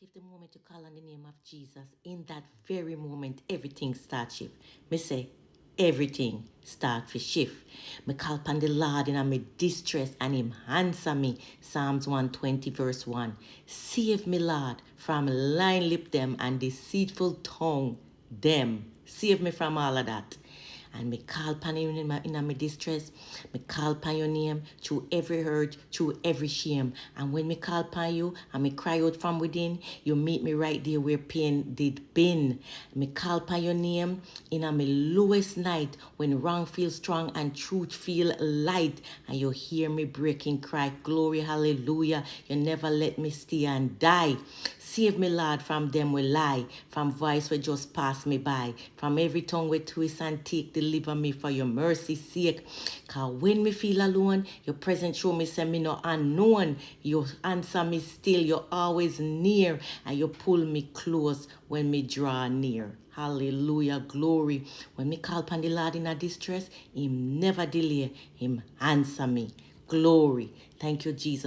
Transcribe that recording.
if the moment you call on the name of Jesus, in that very moment, everything starts shift. Me say, everything start to shift. Me call upon the Lord in my distress and him answer me. Psalms 120 verse 1. Save me, Lord, from lying lip them and deceitful tongue them. Save me from all of that. And me call upon him in my distress. Me call upon your name through every hurt, through every shame. And when me call upon you and me cry out from within, you meet me right there where pain did been. Me call upon your name in my lowest night when wrong feels strong and truth feel light. And you hear me breaking cry, glory, hallelujah. You never let me stay and die. Save me, Lord, from them will lie, from voice will just pass me by, from every tongue will twist and take, deliver me for your mercy's sake. Cause when me feel alone, your presence show me say me no unknown. You answer me still, you're always near, and you pull me close when me draw near. Hallelujah, glory. When me call upon the Lord in a distress, him never delay, him answer me. Glory. Thank you, Jesus.